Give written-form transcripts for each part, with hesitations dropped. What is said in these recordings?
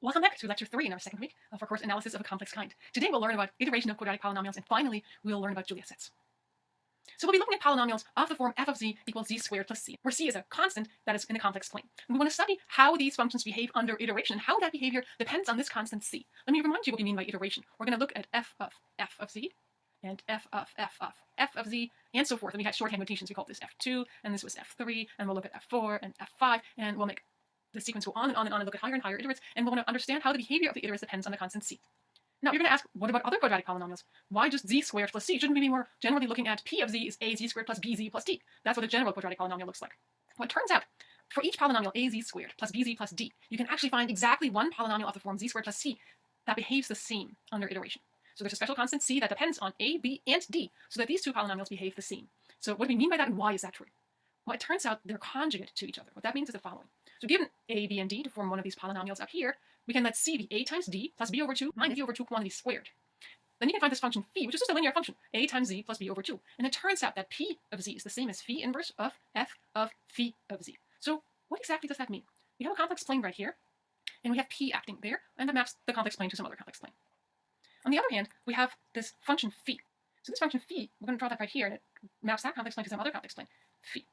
Welcome back to Lecture 3 in our second week of our course Analysis of a Complex Kind. Today we'll learn about iteration of quadratic polynomials, and finally we'll learn about Julia sets. So we'll be looking at polynomials of the form f of z equals z squared plus c, where c is a constant that is in the complex plane. And we want to study how these functions behave under iteration and how that behavior depends on this constant c. Let me remind you what we mean by iteration. We're going to look at f of z and f of z and so forth. And we had shorthand notations. We called this f2 and this was f3, and we'll look at f4 and f5, and we'll make the sequence go on and on and on and look at higher and higher iterates, and we'll want to understand how the behavior of the iterates depends on the constant c. Now you're going to ask, what about other quadratic polynomials? Why just z squared plus c? Shouldn't we be more generally looking at p of z is a z squared plus bz plus d? That's what a general quadratic polynomial looks like. Well, it turns out, for each polynomial a z squared plus bz plus d, you can actually find exactly one polynomial of the form z squared plus c that behaves the same under iteration. So there's a special constant c that depends on a, b, and d, so that these two polynomials behave the same. So what do we mean by that, and why is that true? Well, it turns out they're conjugate to each other. What that means is the following. So given a, b, and d to form one of these polynomials up here, we can let c be a times d plus b over 2 minus b over 2 quantity squared. Then you can find this function phi, which is just a linear function, a times z plus b over 2. And it turns out that p of z is the same as phi inverse of f of phi of z. So what exactly does that mean? We have a complex plane right here, and we have p acting there, and that maps the complex plane to some other complex plane. On the other hand, we have this function phi. So this function phi, we're going to draw that right here, and it maps that complex plane to some other complex plane, phi.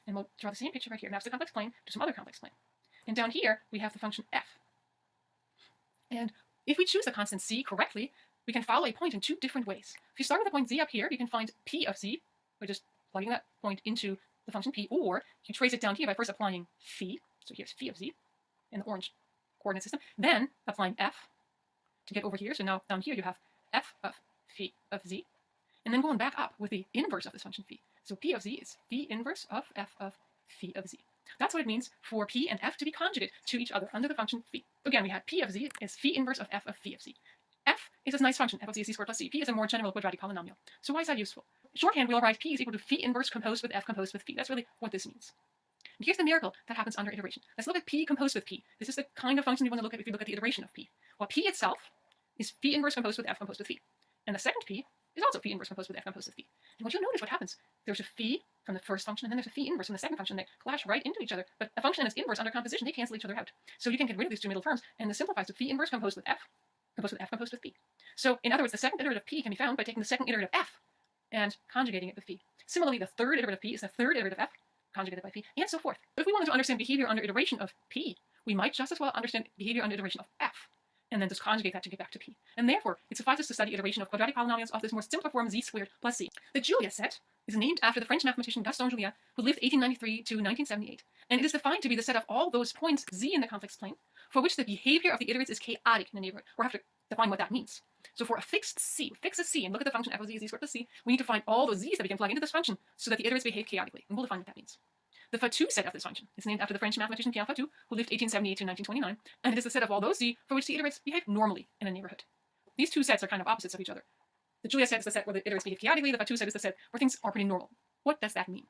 And we'll draw the same picture right here. It maps the complex plane to some other complex plane. And down here, we have the function f. And if we choose the constant c correctly, we can follow a point in two different ways. If you start with the point z up here, you can find p of z by just plugging that point into the function p, or you trace it down here by first applying phi. So here's phi of z in the orange coordinate system. Then applying f to get over here. So now down here you have f of phi of z. And then going back up with the inverse of this function phi. So p of z is phi inverse of f of phi of z. That's what it means for p and f to be conjugate to each other under the function phi. Again, we had p of z is phi inverse of f of phi of z. F is this nice function, f of z is c squared plus c. P is a more general quadratic polynomial. So why is that useful? Shorthand, we'll write p is equal to phi inverse composed with f composed with phi. That's really what this means. And here's the miracle that happens under iteration. Let's look at p composed with p. This is the kind of function you want to look at if you look at the iteration of p. Well, p itself is phi inverse composed with f composed with phi. And the second p is also phi inverse composed with f composed with phi. And what you'll notice what happens, there's a phi from the first function, and then there's a phi inverse from the second function. They clash right into each other, but a function and its inverse under composition, they cancel each other out. So you can get rid of these two middle terms, and this simplifies to phi inverse composed with f composed with phi. So in other words, the second iterative p can be found by taking the second iterative f and conjugating it with phi. Similarly, the third iterative p is the third iterative f conjugated by phi, and so forth. But if we wanted to understand behavior under iteration of p, we might just as well understand behavior under iteration of f, and then just conjugate that to get back to p. And therefore, it suffices to study iteration of quadratic polynomials of this more simpler form z squared plus c. The Julia set is named after the French mathematician Gaston Julia, who lived 1893 to 1978, and it is defined to be the set of all those points z in the complex plane for which the behavior of the iterates is chaotic in the neighborhood. We'll have to define what that means. So for a fixed c, and look at the function f of z is z squared plus c, we need to find all those z's that we can plug into this function so that the iterates behave chaotically, and we'll define what that means. The Fatou set of this function is named after the French mathematician Pierre Fatou, who lived 1878 to 1929, and it is the set of all those z for which the iterates behave normally in a neighborhood. These two sets are kind of opposites of each other. The Julia set is the set where the iterates behave chaotically, the Fatou set is the set where things are pretty normal. What does that mean?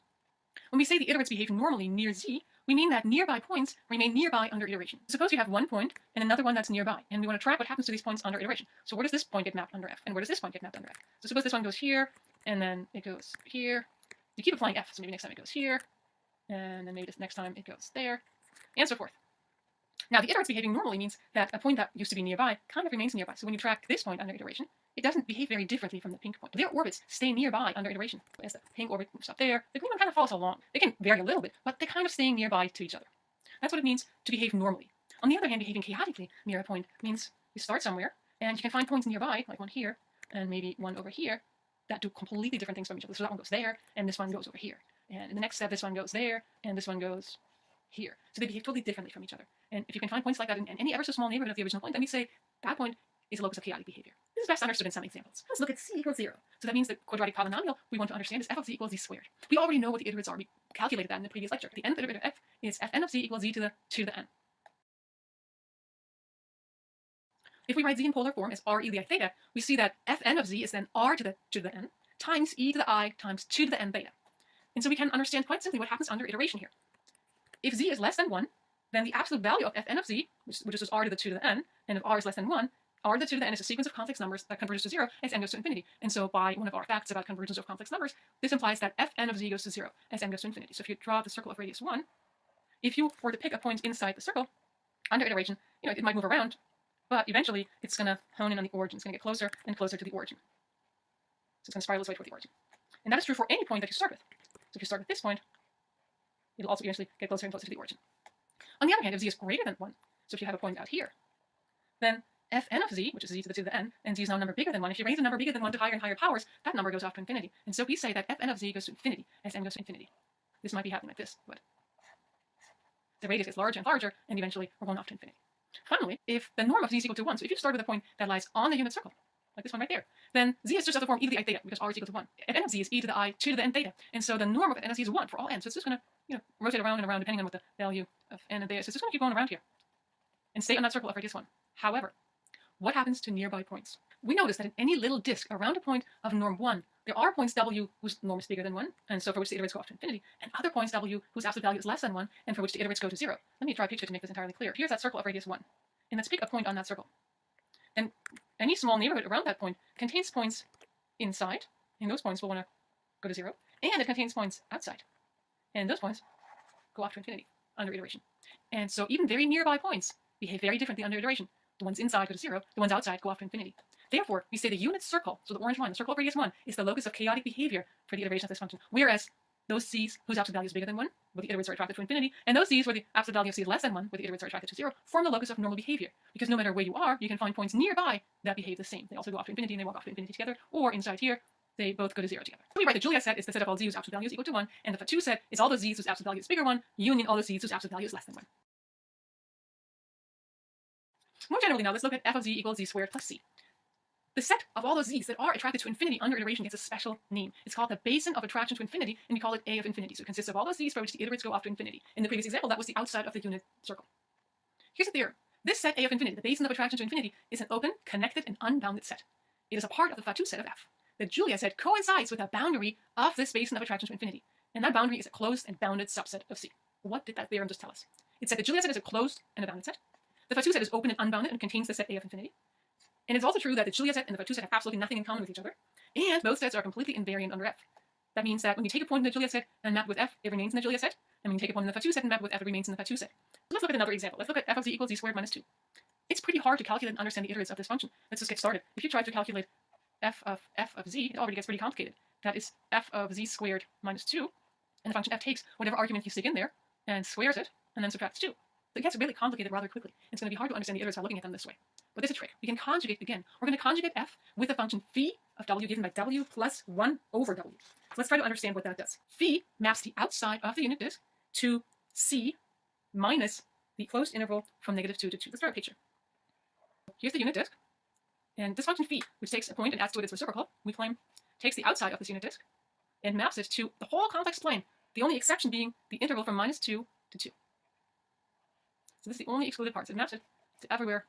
When we say the iterates behave normally near z, we mean that nearby points remain nearby under iteration. Suppose you have one point and another one that's nearby, and we want to track what happens to these points under iteration. So where does this point get mapped under f, and where does this point get mapped under f? So suppose this one goes here, and then it goes here. You keep applying f, so maybe next time it goes here, and then maybe this next time it goes there, and so forth. Now, the iterates behaving normally means that a point that used to be nearby kind of remains nearby. So when you track this point under iteration, it doesn't behave very differently from the pink point. Their orbits stay nearby under iteration. As the pink orbit moves up there, the green one kind of follows along. They can vary a little bit, but they're kind of staying nearby to each other. That's what it means to behave normally. On the other hand, behaving chaotically near a point means you start somewhere, and you can find points nearby, like one here, and maybe one over here, that do completely different things from each other. So that one goes there, and this one goes over here. And in the next step, this one goes there, and this one goes here. So they behave totally differently from each other. And if you can find points like that in any ever so small neighborhood of the original point, then we say that point is a locus of chaotic behavior. This is best understood in some examples. Let's look at c equals 0. So that means the quadratic polynomial we want to understand is f of z equals z squared. We already know what the iterates are. We calculated that in the previous lecture. The nth iterator of f is fn of z equals z to the 2 to the n. If we write z in polar form as r e to the I theta, we see that fn of z is then r to the 2 to the n times e to the I times 2 to the n beta. And so we can understand quite simply what happens under iteration here. If z is less than 1, then the absolute value of fn of z, which is just r to the 2 to the n, and if r is less than 1, r to the 2 to the n is a sequence of complex numbers that converges to 0 as n goes to infinity. And so by one of our facts about convergence of complex numbers, this implies that fn of z goes to 0 as n goes to infinity. So if you draw the circle of radius 1, if you were to pick a point inside the circle, under iteration, it might move around but eventually it's going to hone in on the origin. It's going to get closer and closer to the origin. So it's going to spiral its way toward the origin. And that is true for any point that you start with. So if you start with this point, it'll also eventually get closer and closer to the origin. On the other hand, if z is greater than 1, so if you have a point out here, then fn of z, which is z to the 2 to the n, and z is now a number bigger than 1. If you raise a number bigger than 1 to higher and higher powers, that number goes off to infinity. And so we say that fn of z goes to infinity as n goes to infinity. This might be happening like this, but the radius gets larger and larger, and eventually we're going off to infinity. Finally, if the norm of z is equal to 1, so if you start with a point that lies on the unit circle, like this one right there, then z is just of the form e to the I theta, because r is equal to 1. And n of z is e to the I 2 to the n theta. And so the norm of n of z is 1 for all n. So it's just going to rotate around and around depending on what the value of n and theta is. So it's just going to keep going around here and stay on that circle of radius 1. However, what happens to nearby points? We notice that in any little disk around a point of norm 1, there are points w whose norm is bigger than 1, and so for which the iterates go off to infinity, and other points w whose absolute value is less than 1, and for which the iterates go to 0. Let me draw a picture to make this entirely clear. Here's that circle of radius 1, and let's pick a point on that circle. And any small neighborhood around that point contains points inside, and those points will want to go to 0, and it contains points outside, and those points go off to infinity under iteration. And so even very nearby points behave very differently under iteration. The ones inside go to 0, the ones outside go off to infinity. Therefore, we say the unit circle, so the orange line, the circle of radius 1, is the locus of chaotic behavior for the iteration of this function. Whereas those z's whose absolute value is bigger than 1, where the iterates are attracted to infinity, and those z's where the absolute value of z is less than 1, where the iterates are attracted to 0, form the locus of normal behavior. Because no matter where you are, you can find points nearby that behave the same. They also go off to infinity and they walk off to infinity together, or inside here, they both go to 0 together. So we write the Julia set is the set of all z whose absolute value is equal to 1, and the Fatou set is all those z's whose absolute value is bigger 1, union all those z's whose absolute value is less than 1. More generally now, let's look at f of z equals z squared plus c. The set of all those z's that are attracted to infinity under iteration gets a special name. It's called the basin of attraction to infinity, and we call it A of infinity. So it consists of all those z's for which the iterates go off to infinity. In the previous example, that was the outside of the unit circle. Here's a theorem. This set A of infinity, the basin of attraction to infinity, is an open, connected, and unbounded set. It is a part of the Fatou set of F. The Julia set coincides with the boundary of this basin of attraction to infinity, and that boundary is a closed and bounded subset of C. What did that theorem just tell us? It said the Julia set is a closed and a bounded set. The Fatou set is open and unbounded and contains the set A of infinity. And it's also true that the Julia set and the Fatou set have absolutely nothing in common with each other, and both sets are completely invariant under F. That means that when you take a point in the Julia set and map with F, it remains in the Julia set, and when you take a point in the Fatou set and map with F, it remains in the Fatou set. Let's look at another example. Let's look at f of z equals z squared minus 2. It's pretty hard to calculate and understand the iterates of this function. Let's just get started. If you try to calculate f of z, it already gets pretty complicated. That is f of z squared minus 2, and the function f takes whatever argument you stick in there and squares it, and then subtracts 2. So it gets really complicated rather quickly. It's going to be hard to understand the iterates by looking at them this way. But there's a trick. We can conjugate again. We're going to conjugate f with the function phi of w given by w plus 1 over w. So let's try to understand what that does. Phi maps the outside of the unit disk to c minus the closed interval from -2 to 2. Let's draw a picture. Here's the unit disk. And this function phi, which takes a point and adds to it its reciprocal, we claim takes the outside of this unit disk and maps it to the whole complex plane, the only exception being the interval from -2 to 2. So this is the only excluded part. So it maps it to everywhere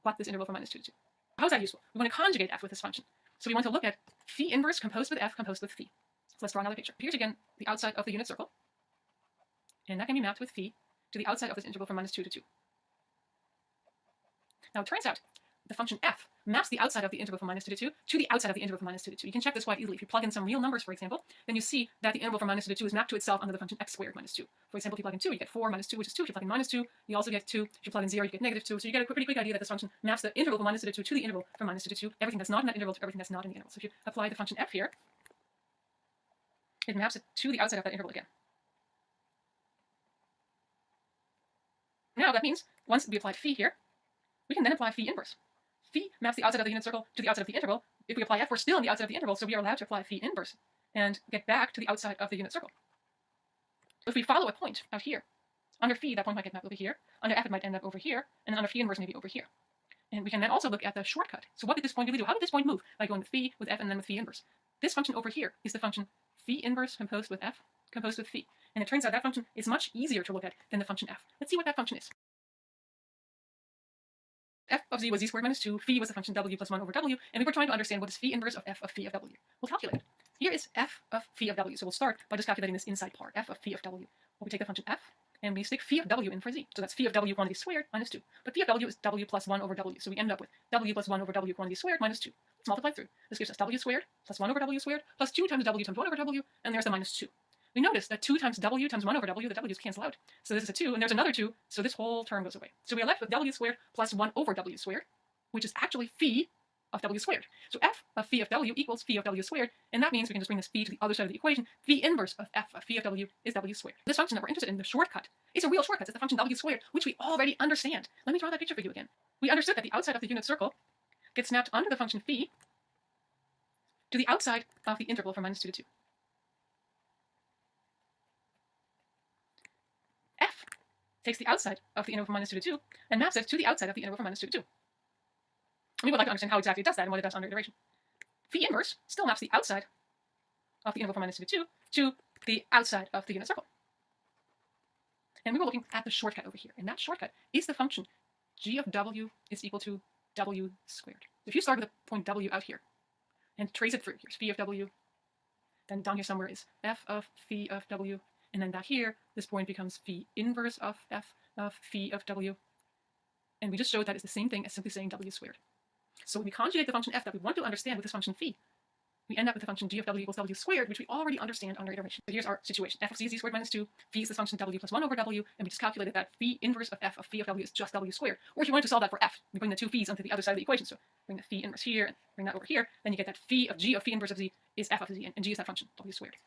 but this interval from -2 to 2. How is that useful? We want to conjugate f with this function. So we want to look at phi inverse composed with f composed with phi. So let's draw another picture. Here's again the outside of the unit circle. And that can be mapped with phi to the outside of this interval from -2 to 2. Now it turns out the function f maps the outside of the interval from -2 to 2 to the outside of the interval from -2 to 2. You can check this quite easily. If you plug in some real numbers, for example, then you see that the interval from -2 to 2 is mapped to itself under the function x squared minus 2. For example, if you plug in 2, you get 4 minus 2, which is 2. If you plug in -2, you also get 2. If you plug in 0, you get -2. So you get a pretty quick idea that this function maps the interval from -2 to 2 to the interval from -2 to 2, everything that's not in that interval to everything that's not in the interval. So if you apply the function f here, it maps it to the outside of that interval again. Now that means once we applied phi here, we can then apply phi inverse. Phi maps the outside of the unit circle to the outside of the interval. If we apply f, we're still on the outside of the interval, so we are allowed to apply phi inverse and get back to the outside of the unit circle. If we follow a point out here, under phi, that point might get mapped over here. Under f, it might end up over here, and under phi inverse, maybe over here. And we can then also look at the shortcut. So what did this point really do? How did this point move? By going with phi, with f, and then with phi inverse. This function over here is the function phi inverse composed with f, composed with phi. And it turns out that function is much easier to look at than the function f. Let's see what that function is. F of z was z squared minus 2, phi was the function w plus 1 over w, and we were trying to understand what is phi inverse of f of phi of w. We'll calculate it. Here is f of phi of w, so we'll start by just calculating this inside part, f of phi of w. Well, we take the function f, and we stick phi of w in for z. So that's phi of w quantity squared minus 2. But phi of w is w plus 1 over w, so we end up with w plus 1 over w quantity squared minus 2. Let's multiply through. This gives us w squared plus 1 over w squared plus 2 times w times 1 over w, and there's the minus 2. We notice that 2 times w times 1 over w, the w's cancel out. So this is a 2, and there's another 2, so this whole term goes away. So we are left with w squared plus 1 over w squared. which is actually phi of w squared. So f of phi of w equals phi of w squared, and that means we can just bring this phi to the other side of the equation. Phi inverse of f of phi of w is w squared. This function that we're interested in, the shortcut, it's a real shortcut. It's the function w squared, which we already understand. Let me draw that picture for you again. We understood that the outside of the unit circle gets snapped onto the function phi to the outside of the interval from -2 to 2. F takes the outside of the interval from -2 to 2 and maps it to the outside of the interval from -2 to 2. We would like to understand how exactly it does that and what it does under iteration. Phi inverse still maps the outside of the interval from -2 to 2 to the outside of the unit circle. And we were looking at the shortcut over here, and that shortcut is the function g of w is equal to w squared. If you start with a point w out here and trace it through, here's phi of w, then down here somewhere is f of phi of w, and then back here, this point becomes phi inverse of f of phi of w, and we just showed that it's the same thing as simply saying w squared. So when we conjugate the function f that we want to understand with this function phi, we end up with the function g of w equals w squared, which we already understand under iteration. So here's our situation. F of z is z squared minus 2. Phi is this function w plus 1 over w, and we just calculated that phi inverse of f of phi of w is just w squared. Or if you wanted to solve that for f, we bring the two phi's onto the other side of the equation. So bring the phi inverse here, and bring that over here, then you get that phi of g of phi inverse of z is f of z, and g is that function, w squared.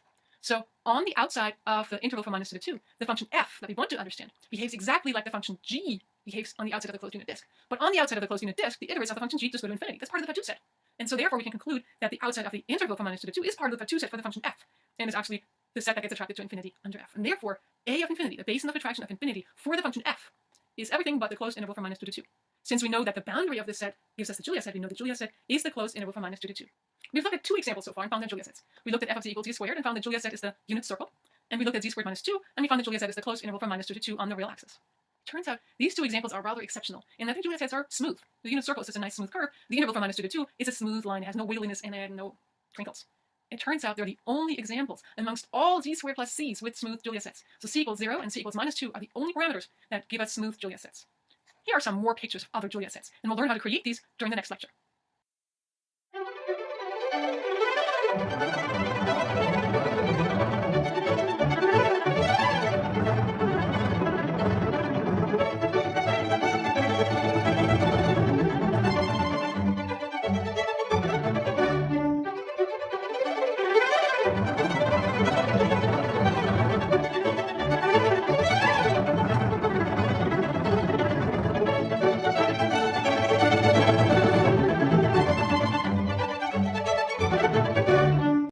So on the outside of the interval from -2 to 2, the function f that we want to understand behaves exactly like the function g behaves on the outside of the closed unit disk. But on the outside of the closed unit disk, the iterates of the function g just go to infinity. That's part of the Fatu set. And so therefore we can conclude that the outside of the interval from -2 to 2 is part of the Fatu set for the function f, and is actually the set that gets attracted to infinity under f. And therefore, a of infinity, the basin of attraction of infinity for the function f, is everything but the closed interval from -2 to 2. Since we know that the boundary of this set gives us the Julia set, we know the Julia set is the closed interval from -2 to 2. We've looked at two examples so far and found their Julia sets. We looked at f of z equals z squared and found the Julia set is the unit circle. And we looked at z squared minus 2, and we found the Julia set is the closed interval from -2 to 2 on the real axis. Turns out these two examples are rather exceptional, and that the Julia sets are smooth. The unit circle is just a nice smooth curve. The interval from -2 to 2 is a smooth line. It has no wiggliness and no crinkles. It turns out they're the only examples amongst all z squared plus c's with smooth Julia sets. So c equals 0 and c equals -2 are the only parameters that give us smooth Julia sets. Here are some more pictures of other Julia sets, and we'll learn how to create these during the next lecture.